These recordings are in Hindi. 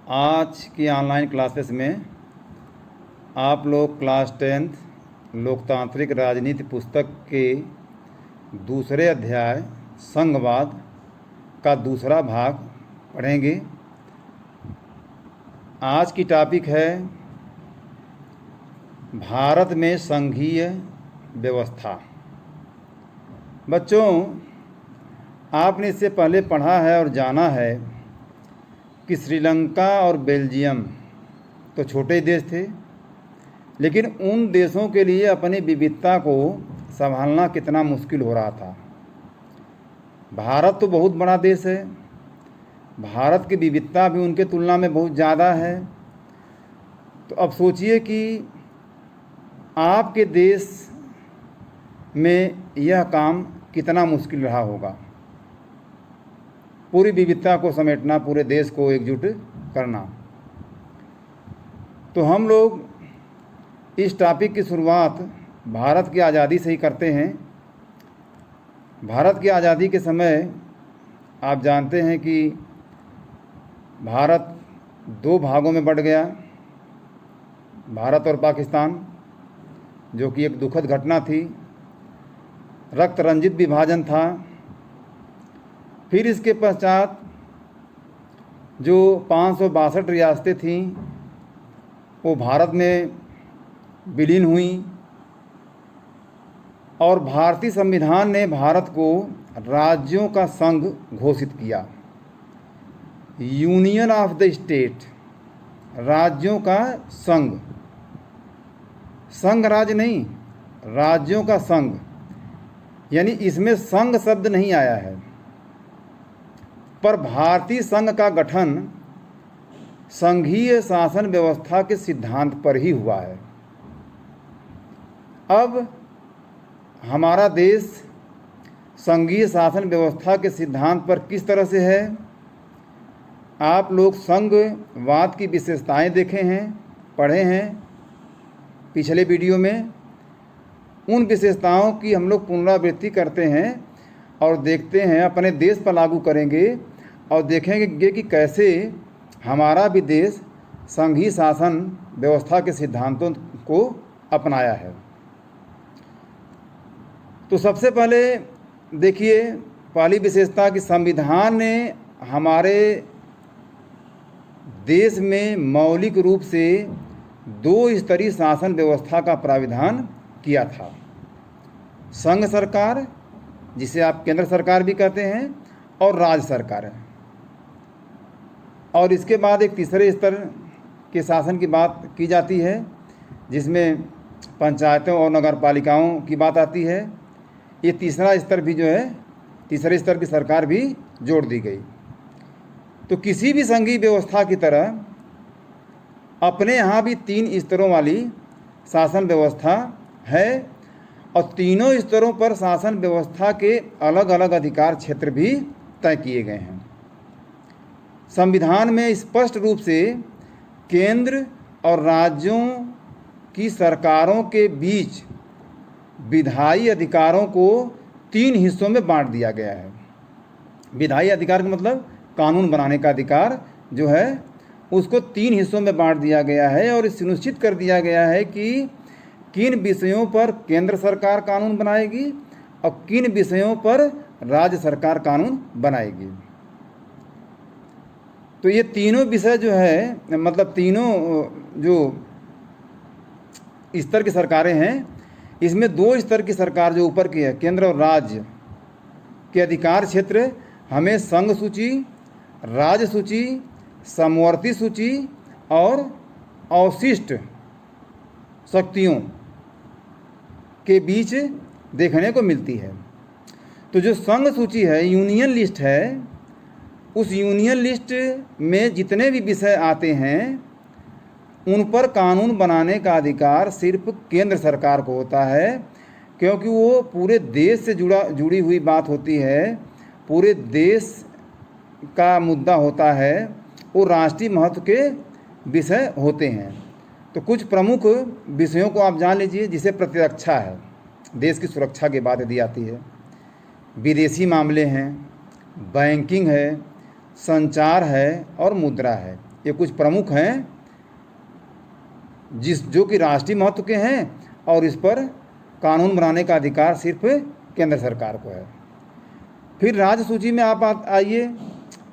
आज की ऑनलाइन क्लासेस में आप लोग क्लास 10th लोकतांत्रिक राजनीति पुस्तक के दूसरे अध्याय संघवाद का दूसरा भाग पढ़ेंगे। आज की टॉपिक है भारत में संघीय व्यवस्था। बच्चों, आपने इससे पहले पढ़ा है और जाना है कि श्रीलंका और बेल्जियम तो छोटे देश थे, लेकिन उन देशों के लिए अपनी विविधता को संभालना कितना मुश्किल हो रहा था। भारत तो बहुत बड़ा देश है, भारत की विविधता भी उनके तुलना में बहुत ज़्यादा है। तो अब सोचिए कि आपके देश में यह काम कितना मुश्किल रहा होगा, पूरी विविधता को समेटना, पूरे देश को एकजुट करना। तो हम लोग इस टॉपिक की शुरुआत भारत की आज़ादी से ही करते हैं। भारत की आज़ादी के समय आप जानते हैं कि भारत दो भागों में बंट गया, भारत और पाकिस्तान, जो कि एक दुखद घटना थी, रक्त रंजित विभाजन था। फिर इसके पश्चात जो 562 रियासतें थीं वो भारत में विलीन हुई और भारतीय संविधान ने भारत को राज्यों का संघ घोषित किया। यूनियन ऑफ द स्टेट, राज्यों का संघ, संघ राज्य नहीं, राज्यों का संघ, यानी इसमें संघ शब्द नहीं आया है, पर भारतीय संघ का गठन संघीय शासन व्यवस्था के सिद्धांत पर ही हुआ है। अब हमारा देश संघीय शासन व्यवस्था के सिद्धांत पर किस तरह से है, आप लोग संघवाद की विशेषताएं देखे हैं, पढ़े हैं पिछले वीडियो में। उन विशेषताओं की हम लोग पुनरावृत्ति करते हैं और देखते हैं, अपने देश पर लागू करेंगे और देखेंगे कि कैसे हमारा भी देश संघीय शासन व्यवस्था के सिद्धांतों को अपनाया है। तो सबसे पहले देखिए, पहली विशेषता कि संविधान ने हमारे देश में मौलिक रूप से दो स्तरीय शासन व्यवस्था का प्राविधान किया था। संघ सरकार, जिसे आप केंद्र सरकार भी कहते हैं, और राज्य सरकार है। और इसके बाद एक तीसरे स्तर के शासन की बात की जाती है, जिसमें पंचायतों और नगर पालिकाओं की बात आती है। ये तीसरा स्तर भी जो है, तीसरे स्तर की सरकार भी जोड़ दी गई। तो किसी भी संघीय व्यवस्था की तरह अपने यहाँ भी 3 स्तरों वाली शासन व्यवस्था है और तीनों स्तरों पर शासन व्यवस्था के अलग अलग अधिकार क्षेत्र भी तय किए गए हैं। संविधान में स्पष्ट रूप से केंद्र और राज्यों की सरकारों के बीच विधायी अधिकारों को 3 हिस्सों में बांट दिया गया है। विधायी अधिकार का मतलब कानून बनाने का अधिकार जो है, उसको 3 हिस्सों में बांट दिया गया है और सुनिश्चित कर दिया गया है कि किन विषयों पर केंद्र सरकार कानून बनाएगी और किन विषयों पर राज्य सरकार कानून बनाएगी। तो ये तीनों विषय जो है, मतलब तीनों जो स्तर की सरकारें हैं, इसमें 2 स्तर की सरकार जो ऊपर की है, केंद्र और राज्य के अधिकार क्षेत्र हमें संघ सूची, राज्य सूची, समवर्ती सूची और अवशिष्ट शक्तियों के बीच देखने को मिलती है। तो जो संघ सूची है, यूनियन लिस्ट है, उस यूनियन लिस्ट में जितने भी विषय आते हैं उन पर कानून बनाने का अधिकार सिर्फ केंद्र सरकार को होता है, क्योंकि वो पूरे देश से जुड़ी हुई बात होती है, पूरे देश का मुद्दा होता है, वो राष्ट्रीय महत्व के विषय होते हैं। तो कुछ प्रमुख विषयों को आप जान लीजिए, जिसे प्रतिरक्षा है, देश की सुरक्षा की बात यदि आती है, विदेशी मामले हैं, बैंकिंग है, संचार है और मुद्रा है। ये कुछ प्रमुख हैं जो कि राष्ट्रीय महत्व के हैं, और इस पर कानून बनाने का अधिकार सिर्फ केंद्र सरकार को है। फिर राज्य सूची में आप आइए,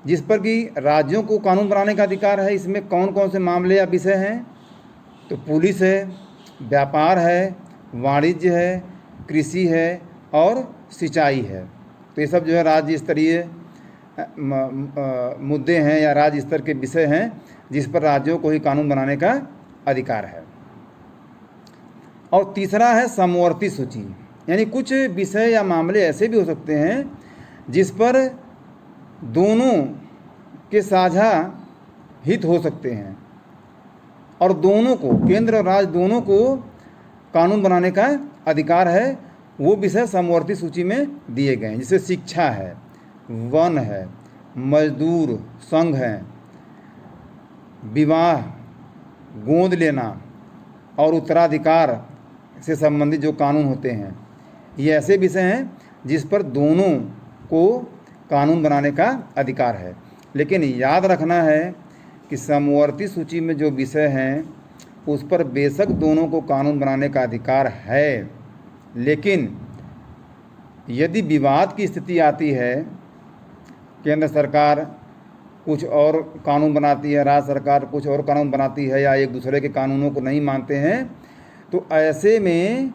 जिस पर कि राज्यों को कानून बनाने का अधिकार है। इसमें कौन कौन से मामले या विषय हैं? तो पुलिस है, व्यापार है, वाणिज्य है, कृषि है और सिंचाई है। तो ये सब जो है राज्य स्तरीय मुद्दे हैं या राज्य स्तर के विषय हैं, जिस पर राज्यों को ही कानून बनाने का अधिकार है। और तीसरा है समवर्ती सूची, यानी कुछ विषय या मामले ऐसे भी हो सकते हैं जिस पर दोनों के साझा हित हो सकते हैं और दोनों को, केंद्र और राज्य दोनों को कानून बनाने का अधिकार है। वो विषय समवर्ती सूची में दिए गए हैं, जैसे शिक्षा है, वन है, मजदूर संघ है, विवाह, गोद लेना और उत्तराधिकार से संबंधित जो कानून होते हैं, ये ऐसे विषय हैं जिस पर दोनों को कानून बनाने का अधिकार है। लेकिन याद रखना है कि समवर्ती सूची में जो विषय हैं उस पर बेशक दोनों को कानून बनाने का अधिकार है, लेकिन यदि विवाद की स्थिति आती है, केंद्र सरकार कुछ और कानून बनाती है, राज्य सरकार कुछ और कानून बनाती है, या एक दूसरे के कानूनों को नहीं मानते हैं, तो ऐसे में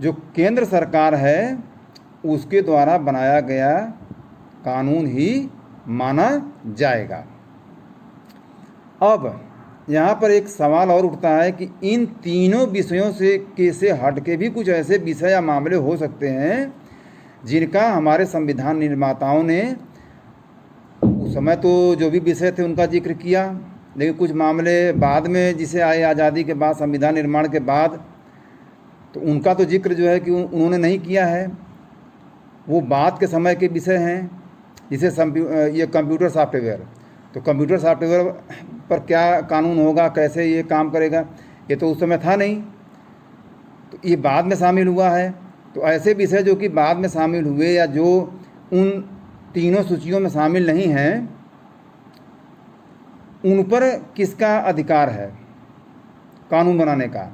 जो केंद्र सरकार है उसके द्वारा बनाया गया कानून ही माना जाएगा। अब यहाँ पर एक सवाल और उठता है कि इन तीनों विषयों से हट के भी कुछ ऐसे विषय या मामले हो सकते हैं जिनका हमारे संविधान निर्माताओं ने उस समय तो जो भी विषय थे उनका जिक्र किया, लेकिन कुछ मामले बाद में जिसे आए आज़ादी के बाद, संविधान निर्माण के बाद, तो उनका तो जिक्र जो है कि उन्होंने नहीं किया है। वो बाद के समय के विषय हैं, जैसे ये कंप्यूटर सॉफ्टवेयर। तो कंप्यूटर सॉफ्टवेयर पर क्या कानून होगा, कैसे ये काम करेगा, ये तो उस समय था नहीं, तो ये बाद में शामिल हुआ है। तो ऐसे विषय जो कि बाद में शामिल हुए या जो उन तीनों सूचियों में शामिल नहीं हैं, उन पर किसका अधिकार है कानून बनाने का?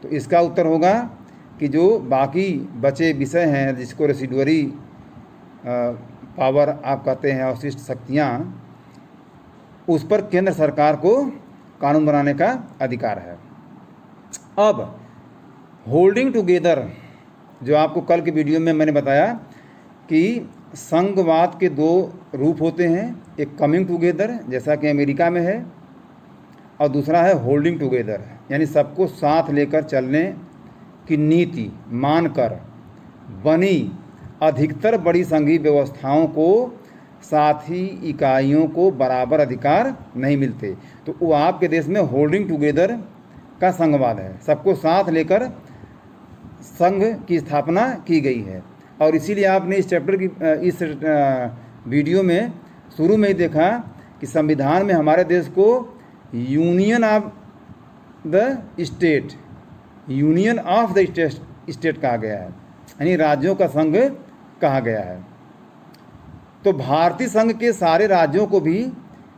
तो इसका उत्तर होगा कि जो बाकी बचे विषय हैं, जिसको रेसिडुअरी पावर आप कहते हैं, अवशिष्ट शक्तियाँ, उस पर केंद्र सरकार को कानून बनाने का अधिकार है। अब होल्डिंग टुगेदर, जो आपको कल के वीडियो में मैंने बताया कि संघवाद के दो रूप होते हैं, एक कमिंग टुगेदर जैसा कि अमेरिका में है, और दूसरा है होल्डिंग टुगेदर, यानी सबको साथ लेकर चलने की नीति मानकर बनी अधिकतर बड़ी संघीय व्यवस्थाओं को साथी इकाइयों को बराबर अधिकार नहीं मिलते। तो वो आपके देश में होल्डिंग टुगेदर का संघवाद है, सबको साथ लेकर संघ की स्थापना की गई है। और इसीलिए आपने इस चैप्टर की इस वीडियो में शुरू में ही देखा कि संविधान में हमारे देश को यूनियन ऑफ द स्टेट कहा गया है, यानी राज्यों का संघ कहा गया है। तो भारतीय संघ के सारे राज्यों को भी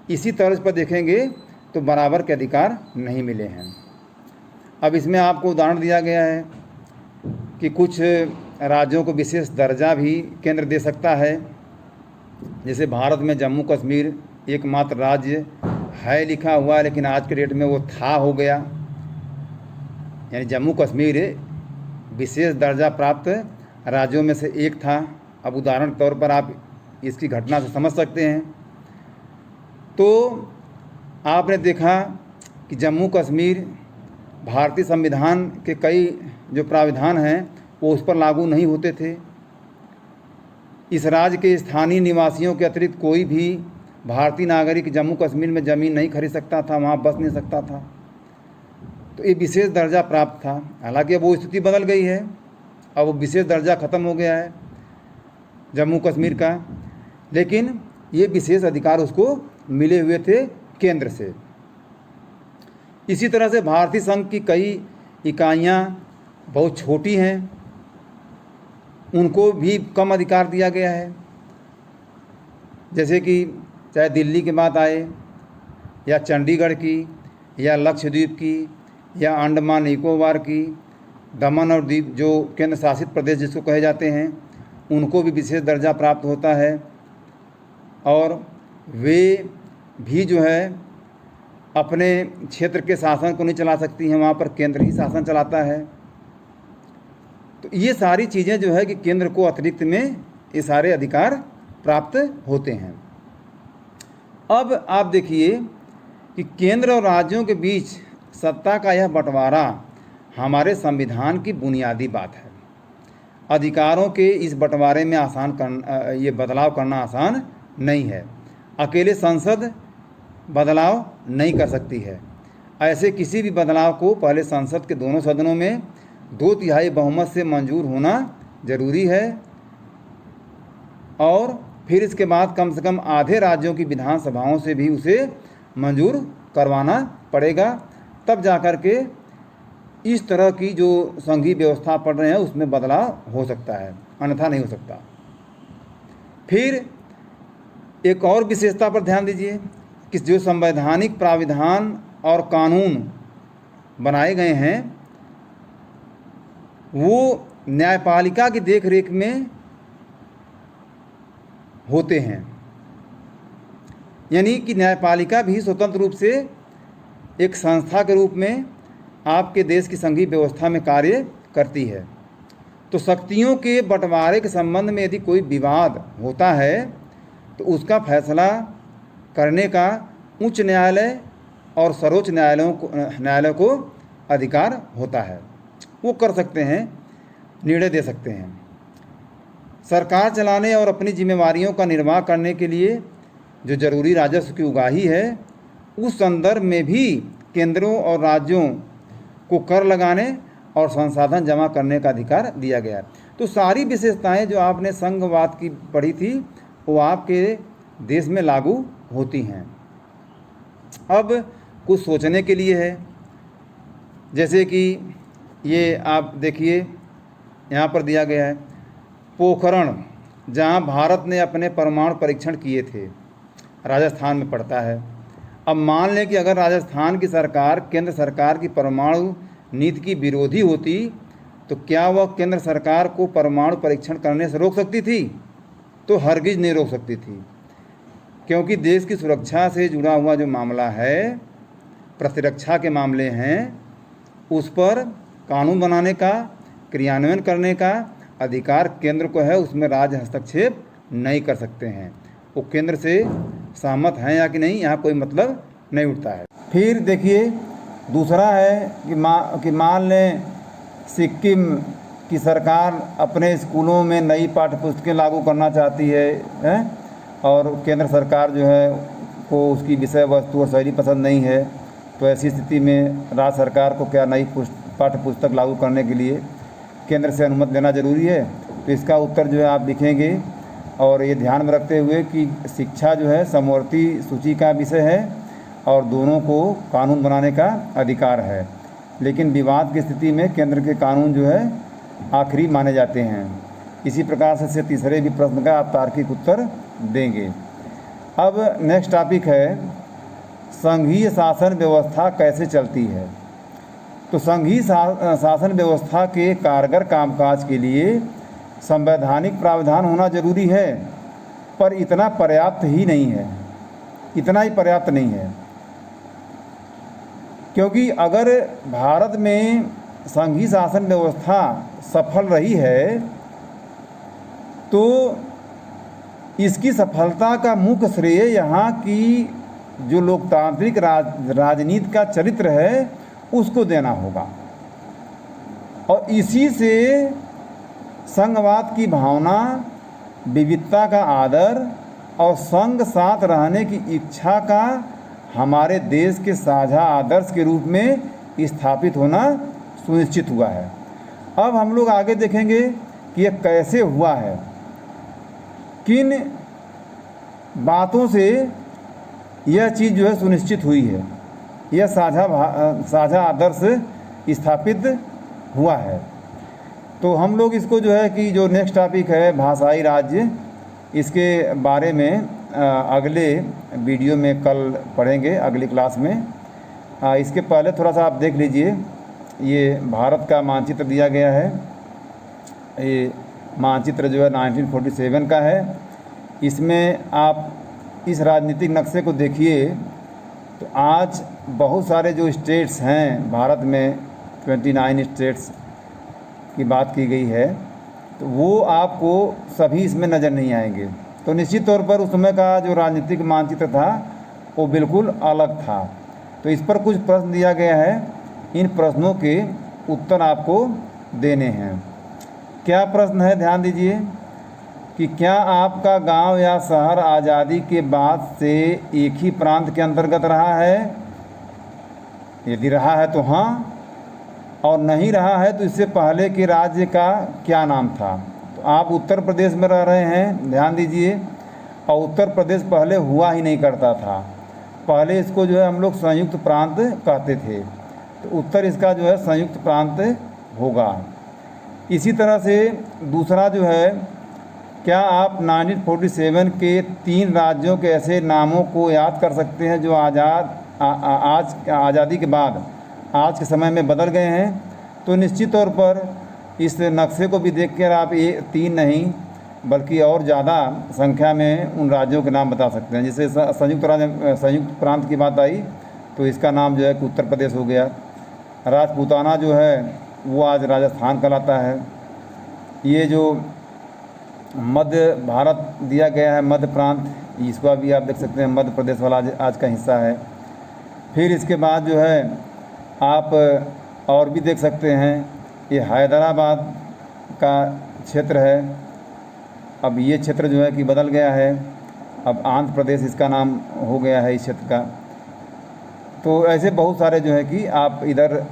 इसी तर्ज पर देखेंगे तो बराबर के अधिकार नहीं मिले हैं। अब इसमें आपको उदाहरण दिया गया है कि कुछ राज्यों को विशेष दर्जा भी केंद्र दे सकता है। जैसे भारत में जम्मू कश्मीर एकमात्र राज्य है लिखा हुआ है, लेकिन आज के डेट में वो था हो गया, यानी जम्मू कश्मीर विशेष दर्जा प्राप्त राज्यों में से एक था। अब उदाहरण के तौर पर आप इसकी घटना से समझ सकते हैं। तो आपने देखा कि जम्मू कश्मीर भारतीय संविधान के कई जो प्राविधान हैं वो उस पर लागू नहीं होते थे। इस राज्य के स्थानीय निवासियों के अतिरिक्त कोई भी भारतीय नागरिक जम्मू कश्मीर में ज़मीन नहीं खरीद सकता था, वहाँ बस नहीं सकता था। तो ये विशेष दर्जा प्राप्त था। हालांकि अब वो स्थिति बदल गई है, अब वो विशेष दर्जा ख़त्म हो गया है जम्मू कश्मीर का, लेकिन ये विशेष अधिकार उसको मिले हुए थे केंद्र से। इसी तरह से भारतीय संघ की कई इकाइयाँ बहुत छोटी हैं, उनको भी कम अधिकार दिया गया है। जैसे कि चाहे दिल्ली की बात आए या चंडीगढ़ की या लक्षद्वीप की या अंडमान निकोबार की, दमन और दीव जो केंद्र शासित प्रदेश जिसको कहे जाते हैं, उनको भी विशेष दर्जा प्राप्त होता है। और वे भी जो है अपने क्षेत्र के शासन को नहीं चला सकती हैं, वहाँ पर केंद्र ही शासन चलाता है। तो ये सारी चीज़ें जो है कि केंद्र को अतिरिक्त में ये सारे अधिकार प्राप्त होते हैं। अब आप देखिए कि केंद्र और राज्यों के बीच सत्ता का यह बंटवारा हमारे संविधान की बुनियादी बात है। अधिकारों के इस बंटवारे में ये बदलाव करना आसान नहीं है। अकेले संसद बदलाव नहीं कर सकती है। ऐसे किसी भी बदलाव को पहले संसद के दोनों सदनों में 2/3 बहुमत से मंजूर होना जरूरी है और फिर इसके बाद कम से कम आधे राज्यों की विधानसभाओं से भी उसे मंजूर करवाना पड़ेगा, तब जाकर के इस तरह की जो संघीय व्यवस्था पढ़ रहे हैं उसमें बदलाव हो सकता है, अन्यथा नहीं हो सकता। फिर एक और विशेषता पर ध्यान दीजिए कि जो संवैधानिक प्राविधान और कानून बनाए गए हैं वो न्यायपालिका की देखरेख में होते हैं, यानी कि न्यायपालिका भी स्वतंत्र रूप से एक संस्था के रूप में आपके देश की संघीय व्यवस्था में कार्य करती है। तो शक्तियों के बंटवारे के संबंध में यदि कोई विवाद होता है तो उसका फैसला करने का उच्च न्यायालय और सर्वोच्च न्यायालय को अधिकार होता है, वो कर सकते हैं, निर्णय दे सकते हैं। सरकार चलाने और अपनी जिम्मेवारियों का निर्वाह करने के लिए जो जरूरी राजस्व की उगाही है उस संदर्भ में भी केंद्रों और राज्यों को कर लगाने और संसाधन जमा करने का अधिकार दिया गया है। तो सारी विशेषताएं जो आपने संघवाद की पढ़ी थी वो आपके देश में लागू होती हैं। अब कुछ सोचने के लिए है, जैसे कि ये आप देखिए यहाँ पर दिया गया है पोखरण, जहाँ भारत ने अपने परमाणु परीक्षण किए थे, राजस्थान में पड़ता है। अब मान लें कि अगर राजस्थान की सरकार केंद्र सरकार की परमाणु नीति की विरोधी होती तो क्या वह केंद्र सरकार को परमाणु परीक्षण करने से रोक सकती थी? तो हरगिज नहीं रोक सकती थी, क्योंकि देश की सुरक्षा से जुड़ा हुआ जो मामला है, प्रतिरक्षा के मामले हैं, उस पर कानून बनाने का, क्रियान्वयन करने का अधिकार केंद्र को है, उसमें राज्य हस्तक्षेप नहीं कर सकते हैं। वो केंद्र से सहमत हैं या कि नहीं, यहाँ कोई मतलब नहीं उठता है। फिर देखिए दूसरा है कि मान लें सिक्किम की सरकार अपने स्कूलों में नई पाठ्य पुस्तकें लागू करना चाहती है और केंद्र सरकार जो है को उसकी विषय वस्तु और शैली पसंद नहीं है, तो ऐसी स्थिति में राज्य सरकार को क्या नई पाठ्य पुस्तक लागू करने के लिए केंद्र से अनुमति लेना जरूरी है? तो इसका उत्तर जो है आप लिखेंगे, और ये ध्यान में रखते हुए कि शिक्षा जो है समवर्ती सूची का विषय है और दोनों को कानून बनाने का अधिकार है, लेकिन विवाद की स्थिति में केंद्र के कानून जो है आखिरी माने जाते हैं। इसी प्रकार से तीसरे भी प्रश्न का आप तार्किक उत्तर देंगे। अब नेक्स्ट टॉपिक है संघीय शासन व्यवस्था कैसे चलती है। तो संघीय शासन व्यवस्था के कारगर कामकाज के लिए संवैधानिक प्रावधान होना जरूरी है, पर इतना पर्याप्त ही नहीं है, इतना ही पर्याप्त नहीं है, क्योंकि अगर भारत में संघीय शासन व्यवस्था सफल रही है तो इसकी सफलता का मुख्य श्रेय यहाँ की जो लोकतांत्रिक राजनीति का चरित्र है उसको देना होगा, और इसी से संघवाद की भावना, विविधता का आदर और संघ साथ रहने की इच्छा का हमारे देश के साझा आदर्श के रूप में स्थापित होना सुनिश्चित हुआ है। अब हम लोग आगे देखेंगे कि यह कैसे हुआ है, किन बातों से यह चीज़ जो है सुनिश्चित हुई है, यह साझा आदर्श स्थापित हुआ है। तो हम लोग इसको जो है कि जो नेक्स्ट टॉपिक है भाषाई राज्य, इसके बारे में अगले वीडियो में कल पढ़ेंगे, अगली क्लास में। इसके पहले थोड़ा सा आप देख लीजिए, ये भारत का मानचित्र दिया गया है। ये मानचित्र जो है 1947 का है। इसमें आप इस राजनीतिक नक्शे को देखिए तो आज बहुत सारे जो स्टेट्स हैं भारत में, 29 स्टेट्स की बात की गई है, तो वो आपको सभी इसमें नज़र नहीं आएंगे। तो निश्चित तौर पर उस समय का जो राजनीतिक मानचित्र था वो बिल्कुल अलग था। तो इस पर कुछ प्रश्न दिया गया है, इन प्रश्नों के उत्तर आपको देने हैं। क्या प्रश्न है, ध्यान दीजिए कि क्या आपका गांव या शहर आज़ादी के बाद से एक ही प्रांत के अंतर्गत रहा है? यदि रहा है तो हाँ, और नहीं रहा है तो इससे पहले के राज्य का क्या नाम था? तो आप उत्तर प्रदेश में रह रहे हैं, ध्यान दीजिए, और उत्तर प्रदेश पहले हुआ ही नहीं करता था। पहले इसको जो है हम लोग संयुक्त प्रांत कहते थे, तो उत्तर इसका जो है संयुक्त प्रांत होगा। इसी तरह से दूसरा जो है, क्या आप 1947 के 3 राज्यों के ऐसे नामों को याद कर सकते हैं जो आज आज़ादी के बाद आज के समय में बदल गए हैं? तो निश्चित तौर पर इस नक्शे को भी देखकर आप ये 3 नहीं बल्कि और ज़्यादा संख्या में उन राज्यों के नाम बता सकते हैं। जैसे संयुक्त प्रांत की बात आई तो इसका नाम जो है कि उत्तर प्रदेश हो गया। राजपूताना जो है वो आज राजस्थान कहलाता है। ये जो मध्य भारत दिया गया है, मध्य प्रांत, इसका भी आप देख सकते हैं मध्य प्रदेश वाला आज का हिस्सा है। फिर इसके बाद जो है आप और भी देख सकते हैं, ये हैदराबाद का क्षेत्र है। अब ये क्षेत्र जो है कि बदल गया है, अब आंध्र प्रदेश इसका नाम हो गया है इस क्षेत्र का। तो ऐसे बहुत सारे जो है कि आप इधर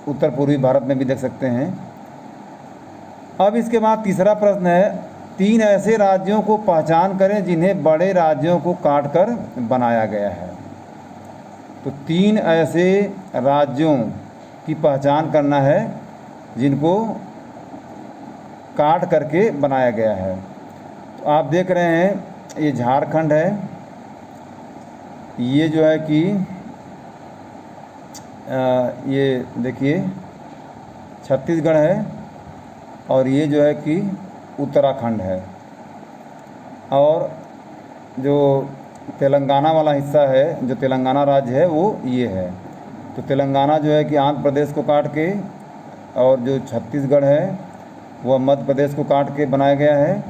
उत्तर पूर्वी भारत में भी देख सकते हैं। अब इसके बाद तीसरा प्रश्न है, 3 ऐसे राज्यों को पहचान करें जिन्हें बड़े राज्यों को काटकर बनाया गया है। तो 3 ऐसे राज्यों की पहचान करना है जिनको काट करके बनाया गया है। तो आप देख रहे हैं ये झारखंड है, ये जो है कि ये देखिए छत्तीसगढ़ है, और ये जो है कि उत्तराखंड है, और जो तेलंगाना वाला हिस्सा है, जो तेलंगाना राज्य है वो ये है। तो तेलंगाना जो है कि आंध्र प्रदेश को काट के, और जो छत्तीसगढ़ है वह मध्य प्रदेश को काट के बनाया गया है,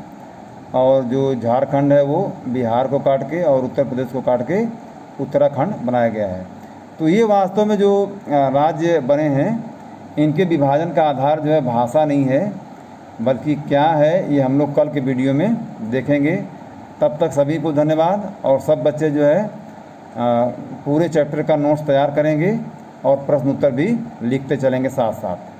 और जो झारखंड है वो बिहार को काट के, और उत्तर प्रदेश को काट के उत्तराखंड बनाया गया है। तो ये वास्तव में जो राज्य बने हैं इनके विभाजन का आधार जो है भाषा नहीं है, बल्कि क्या है ये हम लोग कल के वीडियो में देखेंगे। तब तक सभी को धन्यवाद। और सब बच्चे जो है पूरे चैप्टर का नोट्स तैयार करेंगे और प्रश्न उत्तर भी लिखते चलेंगे साथ साथ।